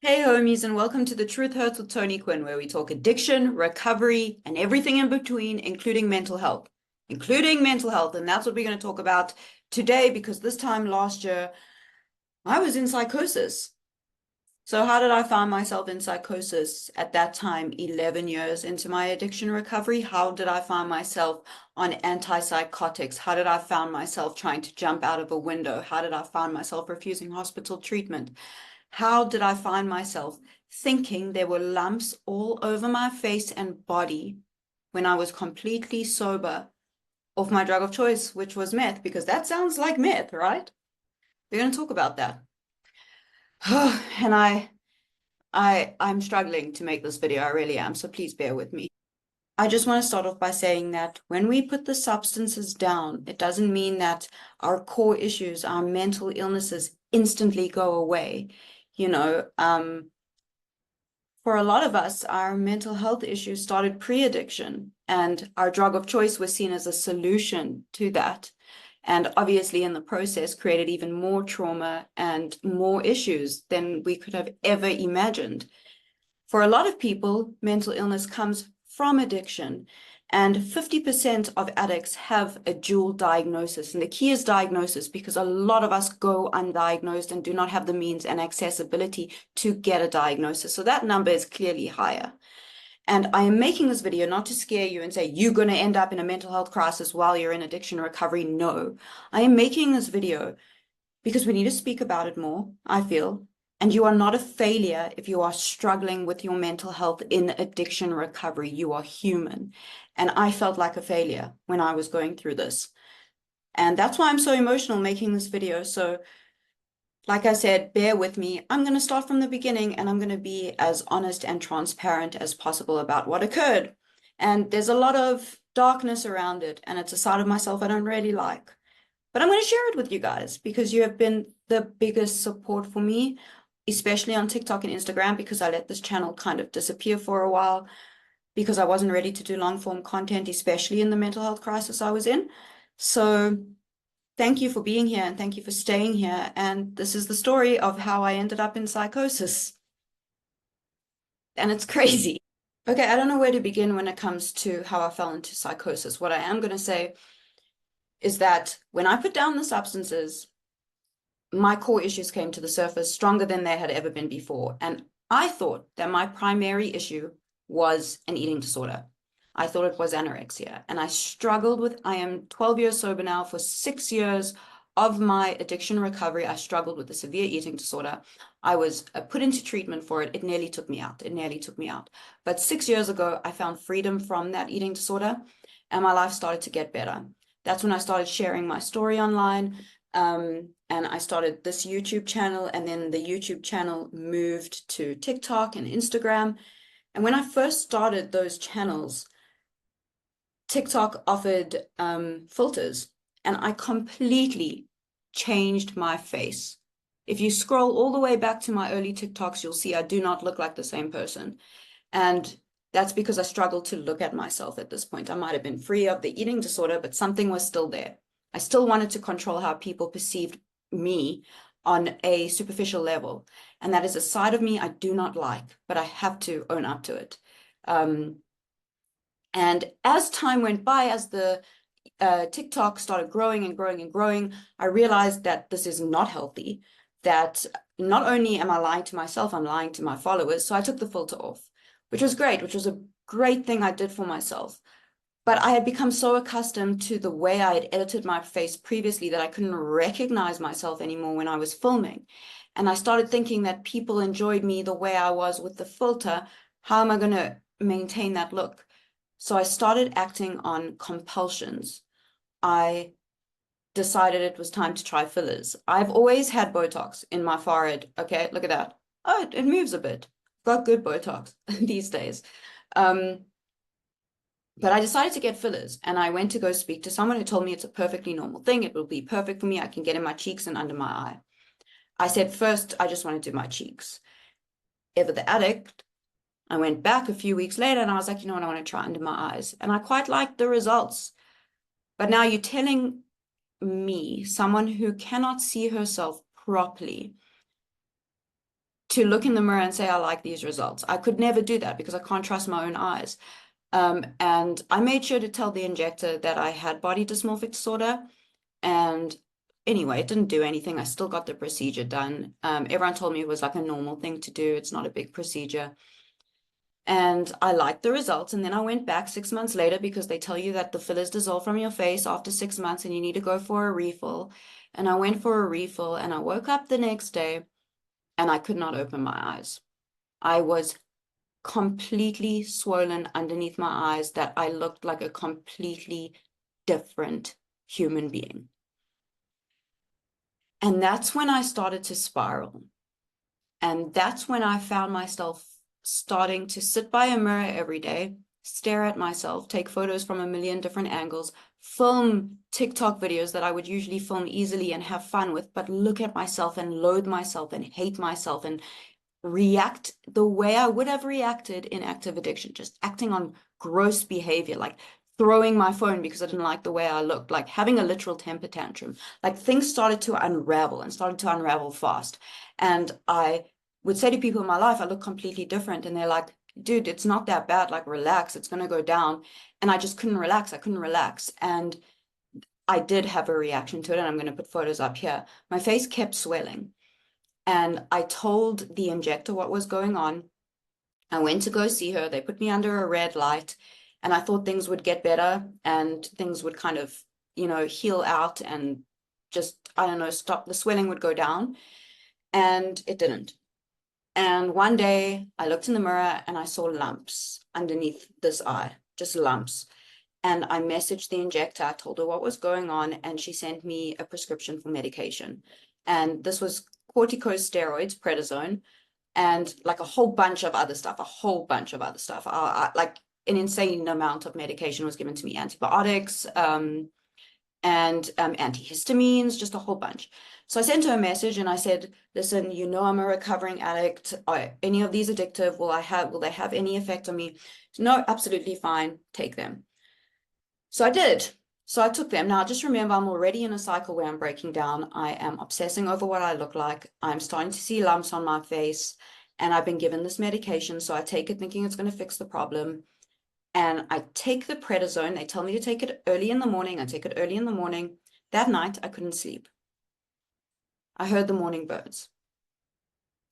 Hey homies, and welcome to The Truth Hurts with Tony Quinn, where we talk addiction, recovery, and everything in between, including mental health. Including mental health, and that's what we're going to talk about today because this time last year, I was in psychosis. So how did I find myself in psychosis at that time, 11 years into my addiction recovery? How did I find myself on antipsychotics? How did I find myself trying to jump out of a window? How did I find myself refusing hospital treatment? How did I find myself thinking there were lumps all over my face and body when I was completely sober off my drug of choice, which was meth, because that sounds like meth, right? We're going to talk about that. And I'm struggling to make this video. I really am. So please bear with me. I just want to start off by saying that when we put the substances down, it doesn't mean that our core issues, our mental illnesses instantly go away. For a lot of us, our mental health issues started pre-addiction, and our drug of choice was seen as a solution to that. And obviously, in the process, created even more trauma and more issues than we could have ever imagined. For a lot of people, mental illness comes from addiction, and 50% of addicts have a dual diagnosis. And the key is diagnosis, because a lot of us go undiagnosed and do not have the means and accessibility to get a diagnosis. So that number is clearly higher. And I am making this video not to scare you and say, you're going to end up in a mental health crisis while you're in addiction recovery. No, I am making this video because we need to speak about it more, I feel. And you are not a failure if you are struggling with your mental health in addiction recovery. You are human. And I felt like a failure when I was going through this. And that's why I'm so emotional making this video. So like I said, bear with me. I'm going to start from the beginning, and I'm going to be as honest and transparent as possible about what occurred. And there's a lot of darkness around it, and it's a side of myself I don't really like. But I'm going to share it with you guys because you have been the biggest support for me, especially on TikTok and Instagram, because I let this channel kind of disappear for a while because I wasn't ready to do long form content, especially in the mental health crisis I was in. So thank you for being here, and thank you for staying here. And this is the story of how I ended up in psychosis. And it's crazy. Okay, I don't know where to begin when it comes to how I fell into psychosis. What I am going to say is that when I put down the substances, my core issues came to the surface stronger than they had ever been before. And I thought that my primary issue was an eating disorder. I thought it was anorexia. And I struggled with, I am 12 years sober now. For 6 years of my addiction recovery, I struggled with a severe eating disorder. I was put into treatment for it. It nearly took me out. It nearly took me out. But 6 years ago, I found freedom from that eating disorder, and my life started to get better. That's when I started sharing my story online. And I started this YouTube channel, and then the YouTube channel moved to TikTok and Instagram. And when I first started those channels, TikTok offered filters, and I completely changed my face. If you scroll all the way back to my early TikToks, you'll see I do not look like the same person. And that's because I struggled to look at myself at this point. I might have been free of the eating disorder, but something was still there. I still wanted to control how people perceived me on a superficial level. And that is a side of me I do not like, but I have to own up to it. And as time went by, as the TikTok started growing and growing and growing, I realized that this is not healthy, that not only am I lying to myself, I'm lying to my followers. So I took the filter off, which was great, which was a great thing I did for myself. But I had become so accustomed to the way I had edited my face previously that I couldn't recognize myself anymore when I was filming. And I started thinking that people enjoyed me the way I was with the filter. How am I going to maintain that look? So I started acting on compulsions. I decided it was time to try fillers. I've always had Botox in my forehead. Okay, look at that. Oh, it moves a bit. Got good Botox these days. But I decided to get fillers, and I went to go speak to someone who told me it's a perfectly normal thing. It will be perfect for me. I can get in my cheeks and under my eye. I said, first, I just want to do my cheeks. Ever the addict, I went back a few weeks later and I was like, you know what, I want to try under my eyes. And I quite liked the results. But now you're telling me, someone who cannot see herself properly, to look in the mirror and say, I like these results. I could never do that because I can't trust my own eyes. And I made sure to tell the injector that I had body dysmorphic disorder. And anyway, it didn't do anything. I still got the procedure done. Everyone told me it was like a normal thing to do. It's not a big procedure. And I liked the results. And then I went back 6 months later because they tell you that the fillers dissolve from your face after 6 months and you need to go for a refill. And I went for a refill and I woke up the next day and I could not open my eyes. I was completely swollen underneath my eyes that I looked like a completely different human being. And that's when I started to spiral. And that's when I found myself starting to sit by a mirror every day, stare at myself, take photos from a million different angles, film TikTok videos that I would usually film easily and have fun with, but look at myself and loathe myself and hate myself and react the way I would have reacted in active addiction, just acting on gross behavior, like throwing my phone because I didn't like the way I looked, like having a literal temper tantrum. Like things started to unravel and started to unravel fast. And I would say to people in my life, I look completely different. And they're like, dude, it's not that bad. Like, relax, it's going to go down. And I just couldn't relax. I couldn't relax. And I did have a reaction to it. And I'm going to put photos up here. My face kept swelling. And I told the injector what was going on. I went to go see her. They put me under a red light. And I thought things would get better and things would kind of, heal out and just, I don't know, stop. The swelling would go down. And it didn't. And one day I looked in the mirror and I saw lumps underneath this eye, just lumps. And I messaged the injector. I told her what was going on, and she sent me a prescription for medication. And this was corticosteroids, prednisone, and like a whole bunch of other stuff, like an insane amount of medication was given to me, antibiotics, and antihistamines, just a whole bunch. So I sent her a message and I said, listen, I'm a recovering addict. Are any of these addictive? Will they have any effect on me? No, absolutely fine. Take them. So I did. So I took them. Now, just remember, I'm already in a cycle where I'm breaking down. I am obsessing over what I look like. I'm starting to see lumps on my face, and I've been given this medication. So I take it thinking it's going to fix the problem. And I take the prednisone. They tell me to take it early in the morning. I take it early in the morning. That night, I couldn't sleep. I heard the morning birds.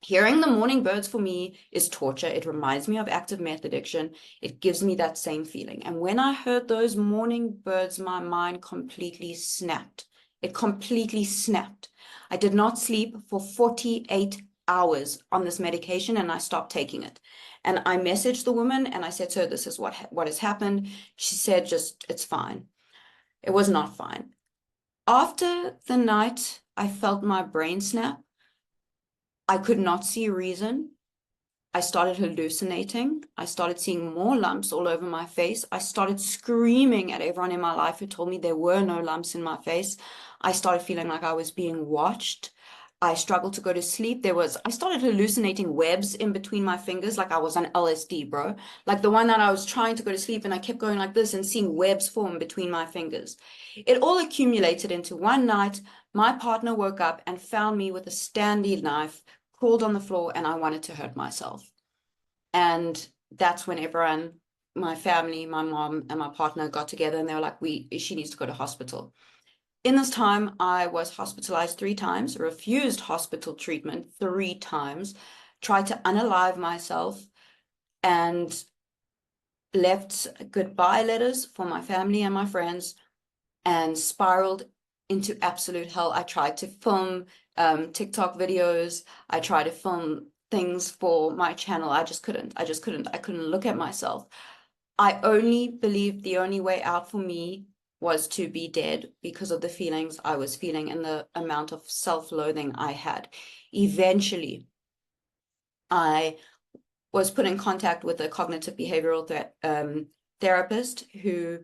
Hearing the morning birds for me is torture. It reminds me of active meth addiction. It gives me that same feeling. And when I heard those morning birds, my mind completely snapped. It completely snapped. I did not sleep for 48 hours on this medication, and I stopped taking it. And I messaged the woman and I said to her, this is what has happened. She said, it's fine. It was not fine. After the night I felt my brain snap, I could not see reason. I started hallucinating. I started seeing more lumps all over my face. I started screaming at everyone in my life who told me there were no lumps in my face. I started feeling like I was being watched. I struggled to go to sleep. I started hallucinating webs in between my fingers, like I was on LSD, bro. Like the one that I was trying to go to sleep and I kept going like this and seeing webs form between my fingers. It all accumulated into one night. My partner woke up and found me with a Stanley knife, crawled on the floor, and I wanted to hurt myself. And that's when everyone, my family, my mom and my partner got together and they were like, she needs to go to hospital. In this time, I was hospitalized 3 times, refused hospital treatment 3 times, tried to unalive myself, and left goodbye letters for my family and my friends, and spiraled into absolute hell. I tried to film TikTok videos. I tried to film things for my channel. I couldn't. I couldn't look at myself. I only believed the only way out for me was to be dead because of the feelings I was feeling and the amount of self-loathing I had. Eventually, I was put in contact with a cognitive behavioral therapist who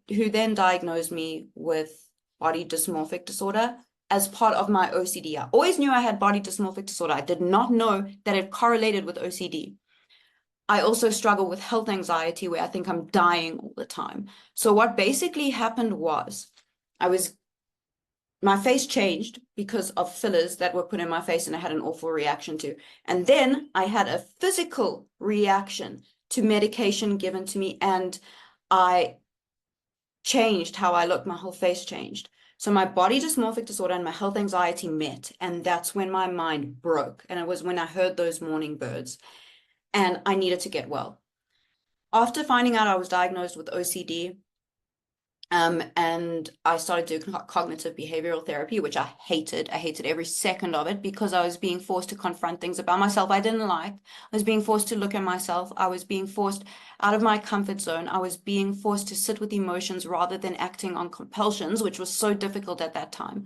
then diagnosed me with body dysmorphic disorder as part of my OCD. I always knew I had body dysmorphic disorder. I did not know that it correlated with OCD. I also struggle with health anxiety where I think I'm dying all the time. So what basically happened was my face changed because of fillers that were put in my face and I had an awful reaction to. And then I had a physical reaction to medication given to me, and I changed how I looked. My whole face changed. So my body dysmorphic disorder and my health anxiety met, and that's when my mind broke. And it was when I heard those morning birds, and I needed to get well. After finding out I was diagnosed with OCD, and I started doing cognitive behavioral therapy, which I hated. I hated every second of it because I was being forced to confront things about myself I didn't like. I was being forced to look at myself. I was being forced out of my comfort zone. I was being forced to sit with emotions rather than acting on compulsions, which was so difficult at that time.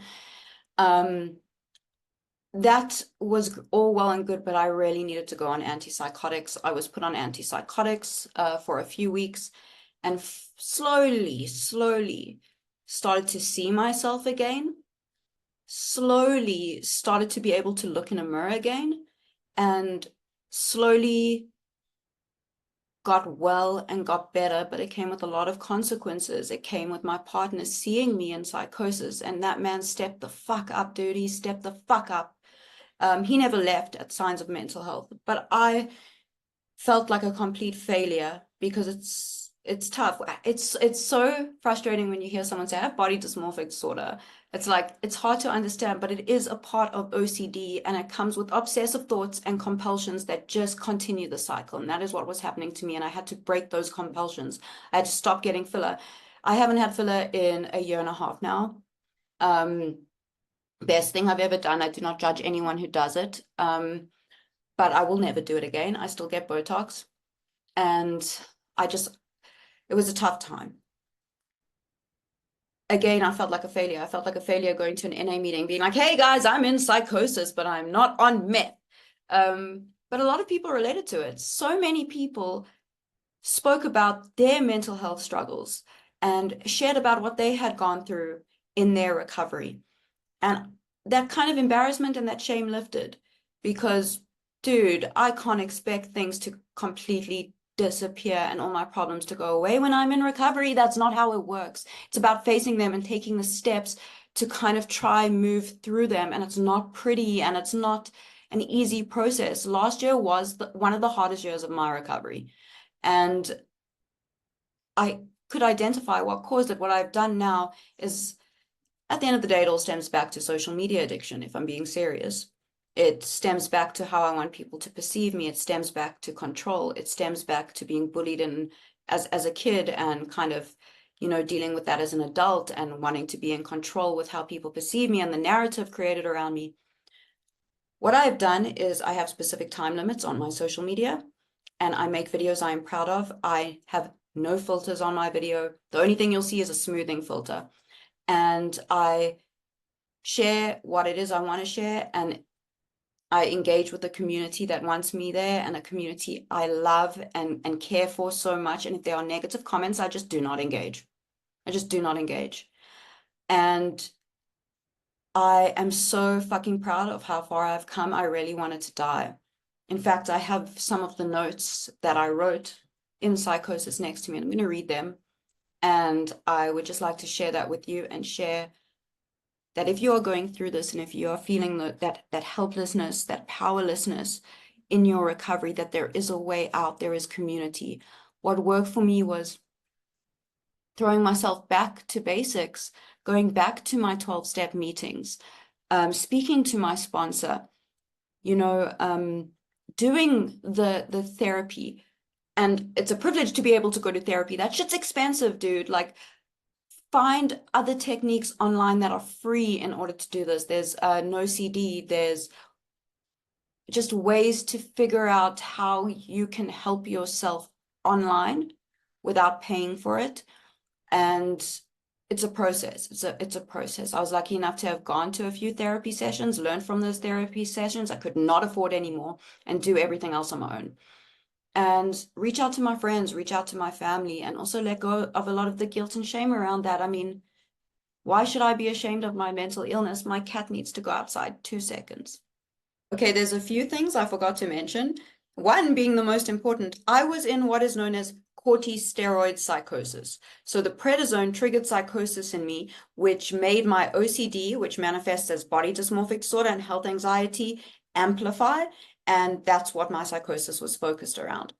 That was all well and good, but I really needed to go on antipsychotics. I was put on antipsychotics for a few weeks, and slowly started to see myself again, slowly started to be able to look in a mirror again, and slowly got well and got better, but it came with a lot of consequences. It came with my partner seeing me in psychosis, and that man stepped the fuck up, dude. He stepped the fuck up. He never left at signs of mental health, but I felt like a complete failure because it's tough. It's so frustrating when you hear someone say, I have body dysmorphic disorder. It's like, it's hard to understand, but it is a part of OCD, and it comes with obsessive thoughts and compulsions that just continue the cycle. And that is what was happening to me. And I had to break those compulsions. I had to stop getting filler. I haven't had filler in a year and a half now. Best thing I've ever done. I do not judge anyone who does it. But I will never do it again. I still get Botox. And it was a tough time. Again, I felt like a failure. I felt like a failure going to an NA meeting, being like, hey guys, I'm in psychosis, but I'm not on meth. But a lot of people related to it. So many people spoke about their mental health struggles and shared about what they had gone through in their recovery. And that kind of embarrassment and that shame lifted, because, dude, I can't expect things to completely disappear and all my problems to go away when I'm in recovery. That's not how it works. It's about facing them and taking the steps to kind of try move through them. And it's not pretty, and it's not an easy process. Last year was one of the hardest years of my recovery. And I could identify what caused it. What I've done now is, at the end of the day, it all stems back to social media addiction, if I'm being serious. It stems back to how I want people to perceive me. It stems back to control. It stems back to being bullied as a kid, and kind of, dealing with that as an adult and wanting to be in control with how people perceive me and the narrative created around me. What I've done is I have specific time limits on my social media, and I make videos I am proud of. I have no filters on my video. The only thing you'll see is a smoothing filter. And I share what it is I want to share, and I engage with the community that wants me there, and a community I love and care for so much. And if there are negative comments, I just do not engage. I just do not engage. And I am so fucking proud of how far I've come. I really wanted to die. In fact, I have some of the notes that I wrote in psychosis next to me, and I'm going to read them. And I would just like to share that with you, and share that if you are going through this, and if you are feeling that helplessness, that powerlessness in your recovery, that there is a way out, there is community. What worked for me was throwing myself back to basics, going back to my 12-step meetings, speaking to my sponsor, doing the therapy. And it's a privilege to be able to go to therapy. That shit's expensive, dude. Like, find other techniques online that are free in order to do this. There's no CD. There's just ways to figure out how you can help yourself online without paying for it. And it's a process. It's a process. I was lucky enough to have gone to a few therapy sessions, learned from those therapy sessions. I could not afford any more, and do everything else on my own. And reach out to my friends, reach out to my family, and also let go of a lot of the guilt and shame around that. I mean, why should I be ashamed of my mental illness? My cat needs to go outside 2 seconds. Okay, there's a few things I forgot to mention. One being the most important, I was in what is known as corticosteroid psychosis. So the prednisone triggered psychosis in me, which made my OCD, which manifests as body dysmorphic disorder and health anxiety, amplify. And that's what my psychosis was focused around.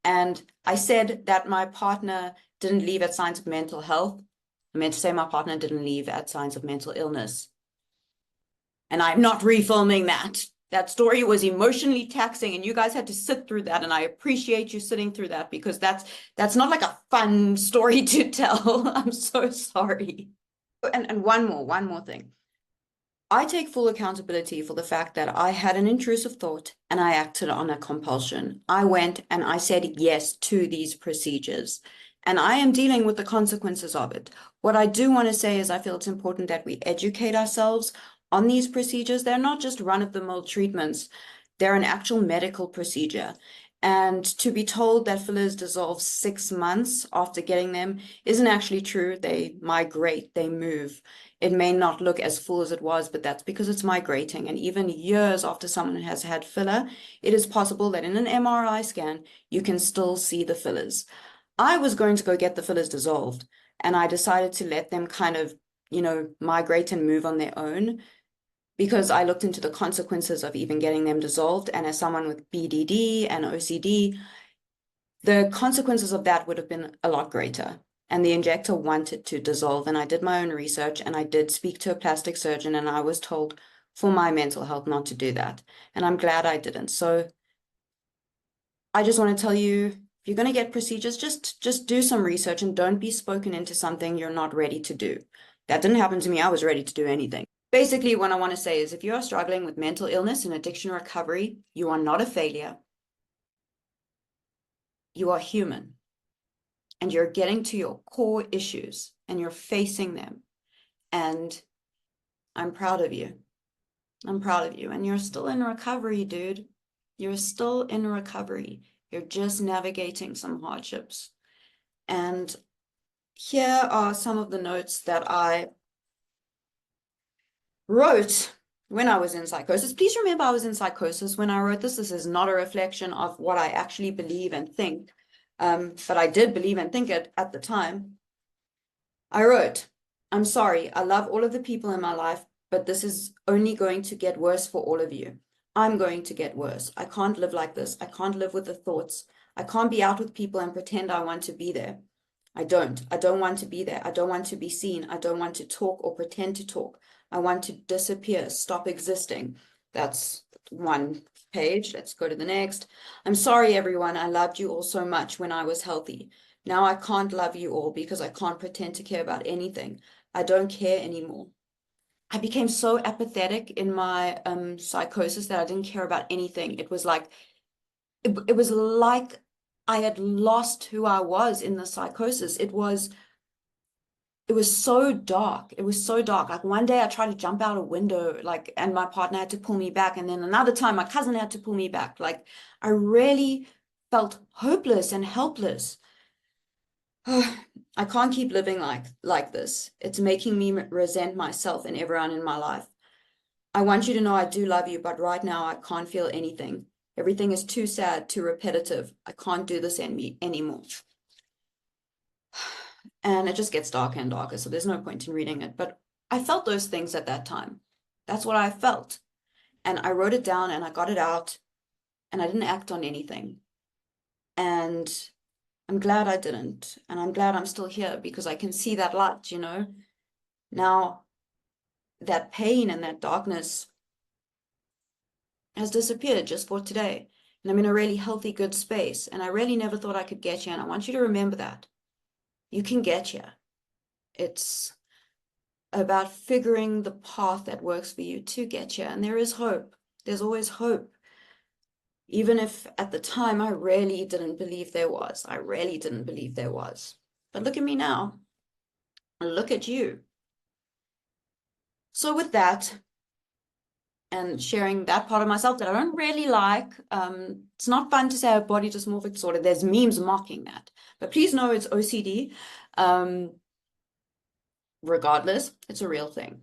And I said that my partner didn't leave at signs of mental health. I meant to say my partner didn't leave at signs of mental illness. And I'm not refilming that. That story was emotionally taxing, and you guys had to sit through that. And I appreciate you sitting through that, because that's not like a fun story to tell. I'm so sorry. And one more thing. I take full accountability for the fact that I had an intrusive thought and I acted on a compulsion. I went and I said yes to these procedures, and I am dealing with the consequences of it. What I do want to say is I feel it's important that we educate ourselves on these procedures. They're not just run-of-the-mill treatments. They're an actual medical procedure. And to be told that fillers dissolve 6 months after getting them isn't actually true. They migrate, they move. It may not look as full as it was, but that's because it's migrating. And even years after someone has had filler, it is possible that in an MRI scan, you can still see the fillers. I was going to go get the fillers dissolved, and I decided to let them kind of, migrate and move on their own, because I looked into the consequences of even getting them dissolved. And as someone with BDD and OCD, the consequences of that would have been a lot greater. And the injector wanted to dissolve. And I did my own research, and I did speak to a plastic surgeon, and I was told for my mental health not to do that. And I'm glad I didn't. So I just want to tell you, if you're going to get procedures, just do some research and don't be spoken into something you're not ready to do. That didn't happen to me. I was ready to do anything. Basically, what I want to say is if you are struggling with mental illness and addiction recovery, you are not a failure. You are human, and you're getting to your core issues and you're facing them. And I'm proud of you. I'm proud of you. And you're still in recovery, dude. You're still in recovery. You're just navigating some hardships. And here are some of the notes that I wrote when I was in psychosis. Please remember, I was in psychosis when I wrote this. This is not a reflection of what I actually believe and think, but I did believe and think it at the time. I wrote, I'm sorry, I love all of the people in my life, but this is only going to get worse for all of you. I'm going to get worse. I can't live like this. I can't live with the thoughts. I can't be out with people and pretend I want to be there. I don't want to be there. I don't want to be seen. I don't want to talk or pretend to talk. I want to disappear, stop existing. That's one page. Let's go to the next. I'm sorry, everyone. I loved you all so much when I was healthy. Now I can't love you all because I can't pretend to care about anything. I don't care anymore. I became so apathetic in my psychosis that I didn't care about anything. It was like I had lost who I was in the psychosis. It was so dark. It was so dark. Like one day I tried to jump out a window, and my partner had to pull me back. And then another time my cousin had to pull me back. Like I really felt hopeless and helpless. I can't keep living like this. It's making me resent myself and everyone in my life. I want you to know I do love you, but right now I can't feel anything. Everything is too sad, too repetitive. I can't do this anymore. And it just gets darker and darker, so there's no point in reading it. But I felt those things at that time. That's what I felt. And I wrote it down and I got it out, and I didn't act on anything. And I'm glad I didn't. And I'm glad I'm still here because I can see that light, Now, that pain and that darkness has disappeared just for today. And I'm in a really healthy, good space. And I really never thought I could get here. And I want you to remember that. You can get here. It's about figuring the path that works for you to get here. And there is hope. There's always hope. Even if at the time I really didn't believe there was. I really didn't believe there was. But look at me now. Look at you. So with that, and sharing that part of myself that I don't really like, it's not fun to say I have body dysmorphic disorder. There's memes mocking that. But please know it's OCD. Regardless, it's a real thing.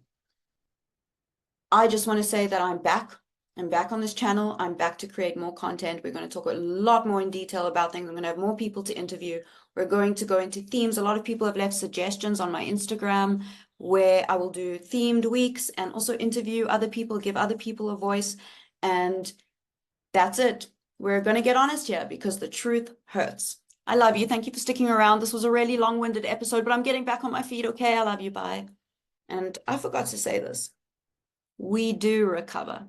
I just want to say that I'm back. I'm back on this channel. I'm back to create more content. We're going to talk a lot more in detail about things. I'm going to have more people to interview. We're going to go into themes. A lot of people have left suggestions on my Instagram where I will do themed weeks and also interview other people, give other people a voice. And that's it. We're going to get honest here because the truth hurts. I love you. Thank you for sticking around. This was a really long-winded episode, but I'm getting back on my feet. Okay, I love you. Bye. And I forgot to say this. We do recover.